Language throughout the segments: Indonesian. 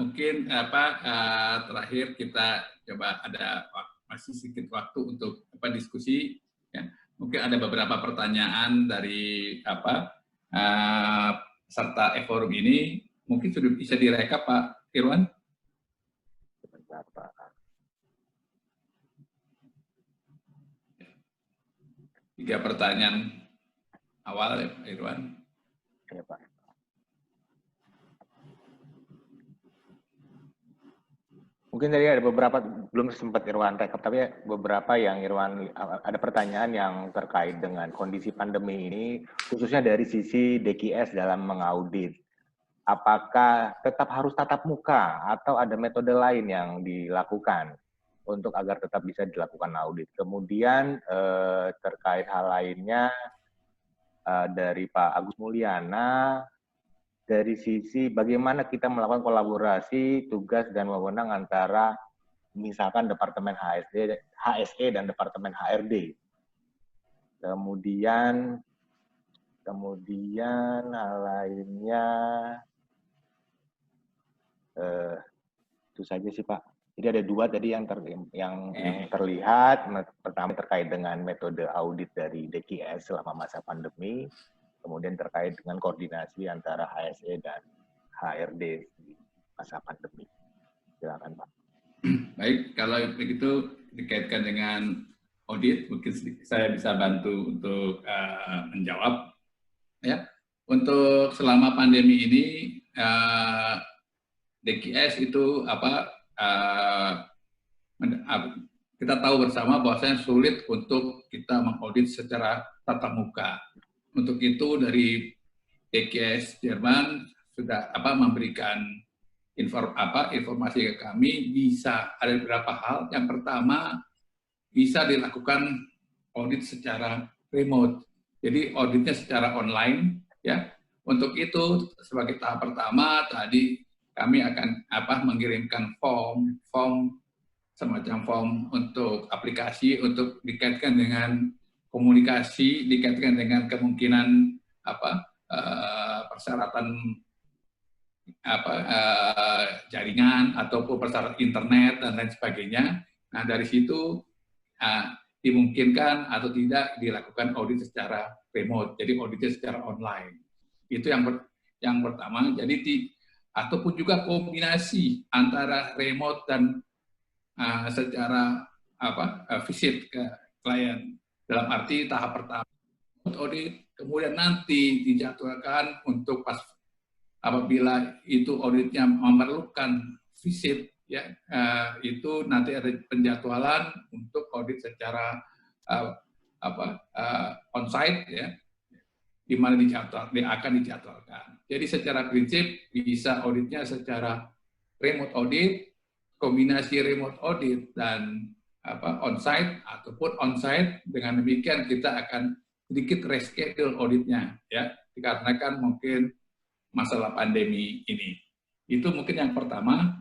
mungkin terakhir kita coba ada masih sedikit waktu untuk diskusi. Ya. Mungkin ada beberapa pertanyaan dari peserta e-forum ini. Mungkin sudah bisa direkap, Pak Irwan. Sebentar, Pak. 3 pertanyaan awal ya, Pak Irwan. Ya, Pak. Mungkin tadi ada beberapa, belum sempat Irwan rekap, tapi beberapa yang Irwan, ada pertanyaan yang terkait dengan kondisi pandemi ini, khususnya dari sisi DKS dalam mengaudit. Apakah tetap harus tatap muka atau ada metode lain yang dilakukan untuk agar tetap bisa dilakukan audit? Kemudian terkait hal lainnya dari Pak Agus Mulyana, dari sisi bagaimana kita melakukan kolaborasi tugas dan wewenang antara misalkan Departemen HSE dan Departemen HRD. Kemudian hal lainnya itu saja sih Pak. Jadi ada 2 tadi yang terlihat. Pertama terkait dengan metode audit dari DKS selama masa pandemi. Kemudian terkait dengan koordinasi antara HSE dan HRD di masa pandemi. Silakan Pak. Baik, kalau begitu dikaitkan dengan audit, mungkin saya bisa bantu untuk menjawab. Ya, untuk selama pandemi ini DKS itu kita tahu bersama bahwasanya sulit untuk kita mengaudit secara tatap muka. Untuk itu dari DKS Jerman sudah memberikan informasi ke kami, bisa ada beberapa hal. Yang pertama, bisa dilakukan audit secara remote. Jadi auditnya secara online, ya. Untuk itu sebagai tahap pertama tadi kami akan mengirimkan form semacam form untuk aplikasi untuk dikaitkan dengan komunikasi, dikaitkan dengan kemungkinan persyaratan jaringan ataupun persyaratan internet dan lain sebagainya. Nah, dari situ dimungkinkan atau tidak dilakukan audit secara remote, jadi auditnya secara online. Itu yang pertama. Jadi ataupun juga kombinasi antara remote dan secara visit ke klien. Dalam arti tahap pertama audit, kemudian nanti dijadwalkan untuk apabila itu auditnya memerlukan visit, ya itu nanti ada penjadwalan untuk audit secara on-site, ya, di mana akan dijadwalkan. Jadi secara prinsip bisa auditnya secara remote audit, kombinasi remote audit dan on-site ataupun on-site. Dengan demikian kita akan sedikit reschedule auditnya, ya, dikarenakan mungkin masalah pandemi ini. Itu mungkin yang pertama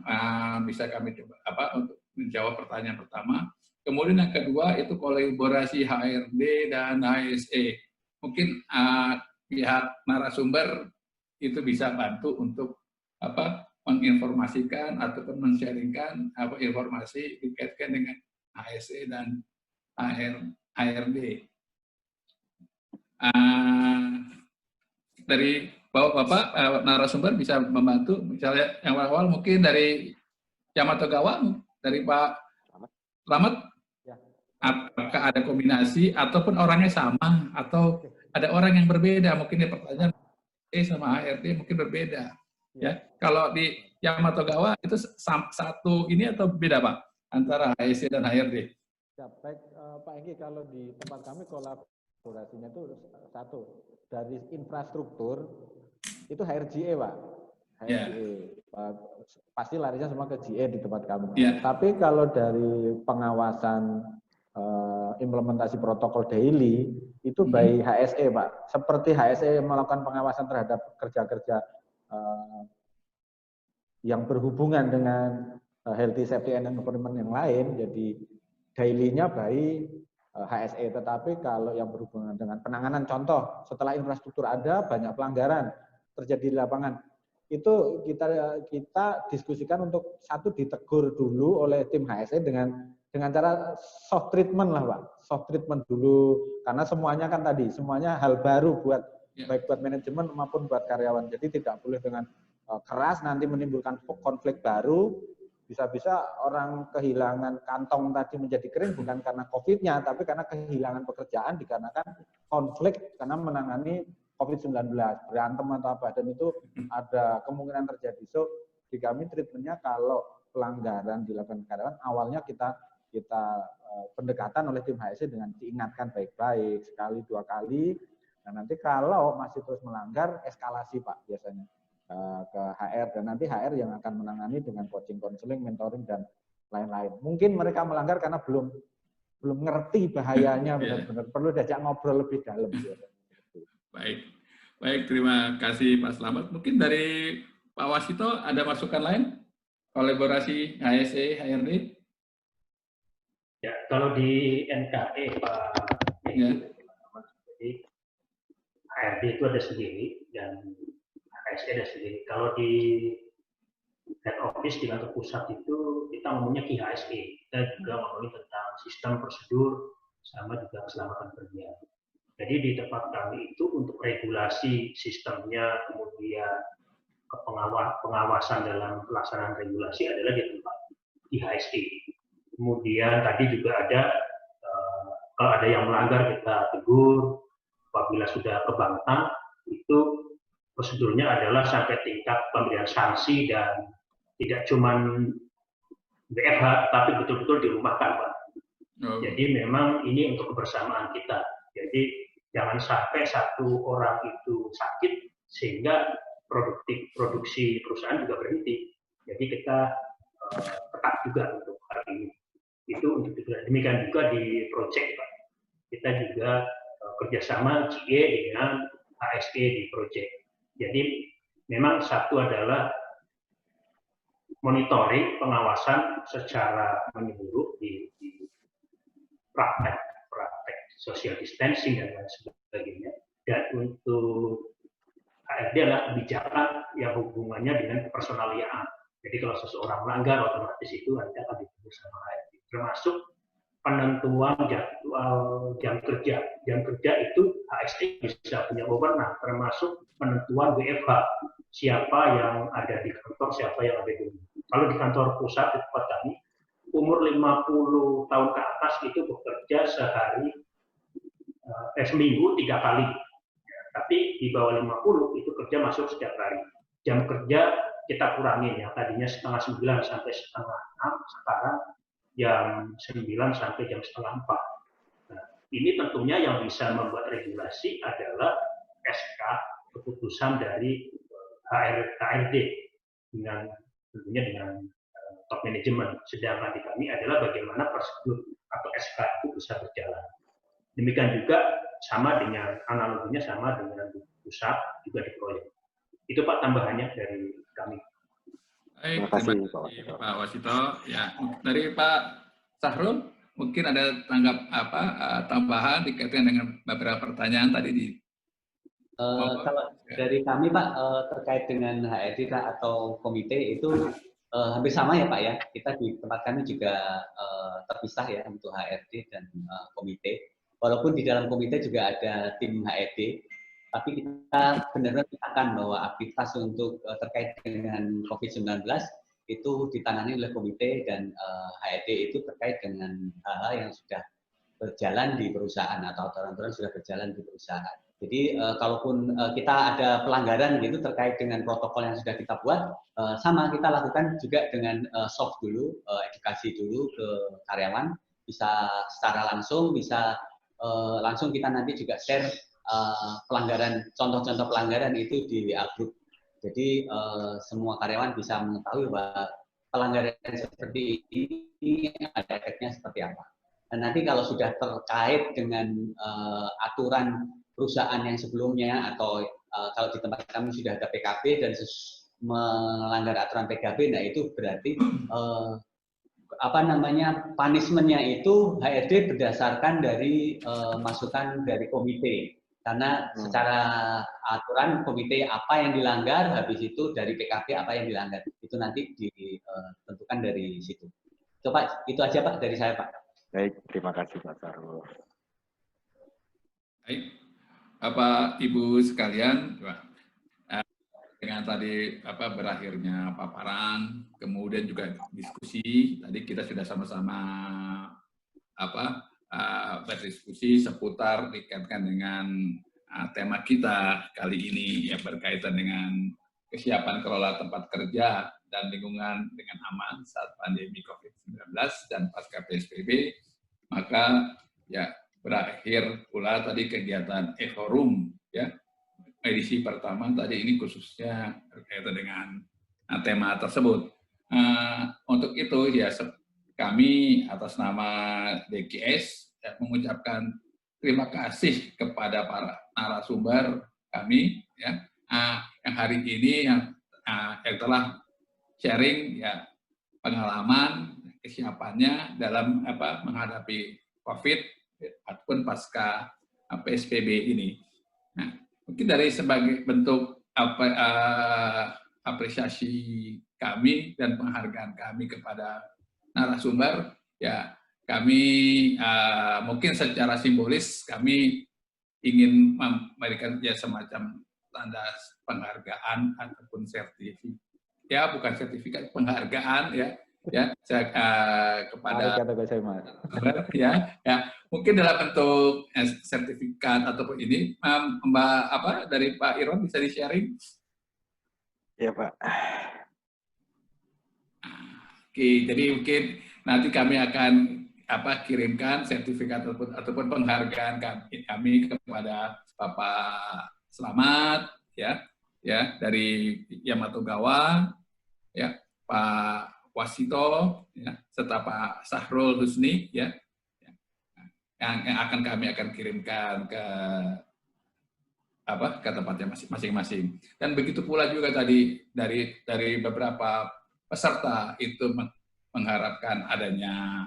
bisa kami coba untuk menjawab pertanyaan pertama. Kemudian yang kedua itu kolaborasi HRD dan HSE. Mungkin pihak narasumber itu bisa bantu untuk menginformasikan ataupun men-sharingkan informasi dikaitkan dengan HSE dan HRD. Dari Bapak narasumber bisa membantu, misalnya yang awal mungkin dari Yamato Gawang, dari Pak Slamet, ya. Apakah ada kombinasi ataupun orangnya sama atau ada orang yang berbeda? Mungkin di pertanyaan sama HRD mungkin berbeda. Ya, kalau di Yamato Gawang itu satu ini atau beda Pak antara HSE dan HRD? Ya, baik Pak Enggi, kalau di tempat kami kolaborasinya itu satu, dari infrastruktur itu HRGE Pak. HRGE. Pasti larinya semua ke GE di tempat kami. Tapi kalau dari pengawasan implementasi protokol daily itu by HSE Pak. Seperti HSE melakukan pengawasan terhadap kerja-kerja yang berhubungan dengan healthy safety and environment yang lain, jadi daily-nya by HSE. Tetapi kalau yang berhubungan dengan penanganan, contoh setelah infrastruktur ada banyak pelanggaran terjadi di lapangan, itu kita diskusikan untuk satu ditegur dulu oleh tim HSE dengan cara soft treatment lah Pak, soft treatment dulu karena semuanya kan tadi semuanya hal baru buat baik buat manajemen maupun buat karyawan. Jadi tidak boleh dengan keras nanti menimbulkan konflik baru. Bisa-bisa orang kehilangan kantong tadi menjadi kering bukan karena COVID-nya, tapi karena kehilangan pekerjaan dikarenakan konflik karena menangani COVID-19, berantem atau apa, dan itu ada kemungkinan terjadi. So, di kami treatmentnya kalau pelanggaran dilakukan karyawan, awalnya kita pendekatan oleh tim HSE dengan diingatkan baik-baik, sekali, 2 kali, nah nanti kalau masih terus melanggar, eskalasi Pak biasanya ke HR, dan nanti HR yang akan menangani dengan coaching, counseling, mentoring, dan lain-lain. Mungkin mereka melanggar karena belum ngerti bahayanya, benar-benar perlu diajak ngobrol lebih dalam. Baik, terima kasih Pak Slamet. Mungkin dari Pak Wasito ada masukan lain? Kolaborasi HSE, HRD? Ya, kalau di NKE Pak, jadi HRD itu ada sendiri dan HSE ada sendiri. Kalau di head office di kantor pusat itu kita ngomongnya KIHSE. Kita juga ngomongin tentang sistem prosedur sama juga keselamatan kerja. Jadi di tempat kami itu untuk regulasi sistemnya, kemudian pengawasan dalam pelaksanaan regulasi adalah di tempat IHSE. Kemudian tadi juga ada, kalau ada yang melanggar kita tegur, apabila sudah kebangkang, itu prosedurnya adalah sampai tingkat pemberian sanksi dan tidak cuma WFH, tapi betul-betul dirumahkan, Pak. Jadi memang ini untuk kebersamaan kita. Jadi jangan sampai satu orang itu sakit sehingga produksi perusahaan juga berhenti. Jadi kita ketat juga untuk hal ini. Itu untuk demikian juga di project, Pak. Kita juga kerjasama GE dengan HSE di project. Jadi memang satu adalah monitoring pengawasan secara menyeluruh di praktek social distancing dan lain sebagainya. Dan untuk HRD adalah kebijakan yang hubungannya dengan kepersonaliaan. Jadi kalau seseorang melanggar, otomatis itu nanti akan ditegur sama HRD. Termasuk penentuan jadwal jam kerja. Jam kerja itu HSE bisa punya wewenang, termasuk penentuan WFH. Siapa yang ada di kantor, siapa yang ada di rumah. Kalau di kantor pusat di tempat kami, umur 50 tahun ke atas itu bekerja seminggu 3 kali. Tapi di bawah 50 itu kerja masuk setiap hari. Jam kerja kita kurangin ya, tadinya setengah 9 sampai setengah 6, sekarang jam 9 sampai jam setengah 4. Nah, ini tentunya yang bisa membuat regulasi adalah SK keputusan dari HRD dengan tentunya dengan top manajemen. Sedangkan di kami adalah bagaimana prosedur atau SK itu bisa berjalan. Demikian juga sama dengan analoginya sama dengan di pusat juga di proyek. Itu Pak tambahannya dari kami. Baik, terima kasih Pak Wasito. Ya, dari Pak Sahrul mungkin ada tambahan dikaitkan dengan beberapa pertanyaan tadi di. Kalau dari kami Pak terkait dengan HRD atau komite itu hampir sama ya Pak ya. Kita di tempat kami juga terpisah ya untuk HRD dan komite. Walaupun di dalam komite juga ada tim HRD, tapi kita benar-benar katakan bahwa aktivitas untuk terkait dengan COVID-19 itu ditangani oleh komite dan HRD itu terkait dengan hal-hal yang sudah berjalan di perusahaan atau aturan-aturan sudah berjalan di perusahaan. Jadi kalaupun kita ada pelanggaran gitu terkait dengan protokol yang sudah kita buat, sama kita lakukan juga dengan soft dulu, edukasi dulu ke karyawan, bisa secara langsung, bisa langsung kita nanti juga share pelanggaran, contoh-contoh pelanggaran itu di WA Group. Jadi semua karyawan bisa mengetahui bahwa pelanggaran seperti ini ada efeknya seperti apa. Dan nanti kalau sudah terkait dengan aturan perusahaan yang sebelumnya atau kalau di tempat kami sudah ada PKB dan melanggar aturan PKB, nah itu berarti punishment-nya itu HRD berdasarkan dari masukan dari komite. Karena secara aturan komite apa yang dilanggar, habis itu dari PKP apa yang dilanggar. Itu nanti ditentukan dari situ. Coba itu aja Pak dari saya Pak. Baik, terima kasih Pak Sarul. Baik, Bapak Ibu sekalian, dengan tadi berakhirnya paparan, kemudian juga diskusi. Tadi kita sudah sama-sama berdiskusi seputar dikaitkan dengan tema kita kali ini yang berkaitan dengan kesiapan kelola tempat kerja dan lingkungan dengan aman saat pandemi COVID-19 dan pasca PSBB. Maka ya berakhir pula tadi kegiatan e-forum ya. Edisi pertama tadi ini khususnya berkaitan dengan tema tersebut. Untuk itu ya kami atas nama DKS ya, mengucapkan terima kasih kepada para narasumber kami ya yang hari ini yang telah sharing ya pengalaman kesiapannya dalam menghadapi COVID ataupun pasca PSBB ini. Nah, mungkin dari sebagai bentuk apresiasi kami dan penghargaan kami kepada narasumber, ya kami mungkin secara simbolis kami ingin memberikan ya semacam tanda penghargaan ataupun sertifikat, ya bukan sertifikat, penghargaan ya kepada ya mungkin dalam bentuk sertifikat ataupun ini Mbak dari Pak Irwan bisa di-sharing? Ya Pak. Oke, jadi mungkin nanti kami akan kirimkan sertifikat ataupun penghargaan kami kepada Bapak Slamet ya dari Yamatogawa ya, Pak Wasito ya, serta Pak Sahrul Husni ya yang kami akan kirimkan ke tempatnya masing-masing. Dan begitu pula juga tadi dari beberapa peserta itu mengharapkan adanya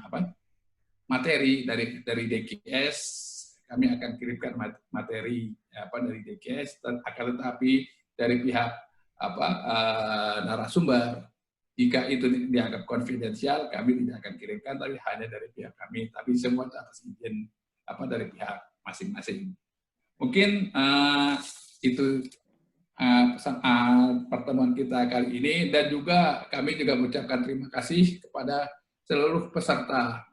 materi dari DKS. Kami akan kirimkan materi dari DKS, akan tetapi dari pihak narasumber, jika itu dianggap konfidensial, kami tidak akan kirimkan, tapi hanya dari pihak kami. Tapi semua atas izin dari pihak masing-masing. Mungkin itu pertemuan kita kali ini, dan juga kami juga mengucapkan terima kasih kepada seluruh peserta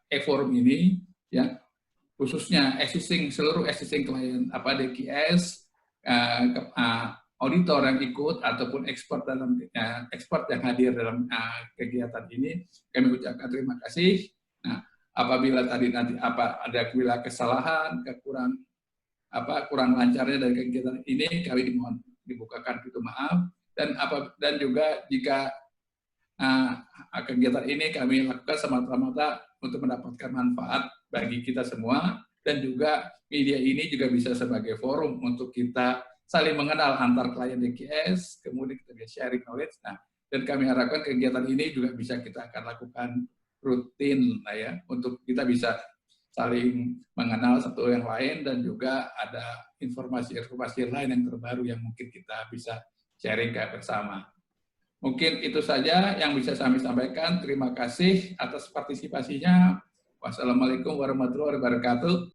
e-forum ini, ya khususnya seluruh existing klien DKS, auditor yang ikut ataupun expert yang hadir dalam kegiatan ini. Kami ucapkan terima kasih. Nah, apabila tadi nanti ada kesalahan, kurang lancarnya dari kegiatan ini, kami dimohon dibukakan pintu maaf, dan juga jika kegiatan ini kami lakukan semata-mata untuk mendapatkan manfaat bagi kita semua, dan juga media ini juga bisa sebagai forum untuk kita saling mengenal antar klien DKS, kemudian kita bisa sharing knowledge. Nah, dan kami harapkan kegiatan ini juga bisa kita akan lakukan rutin ya, untuk kita bisa saling mengenal satu yang lain, dan juga ada informasi-informasi lain yang terbaru yang mungkin kita bisa sharing bersama. Mungkin itu saja yang bisa kami sampaikan. Terima kasih atas partisipasinya. Wassalamualaikum warahmatullahi wabarakatuh.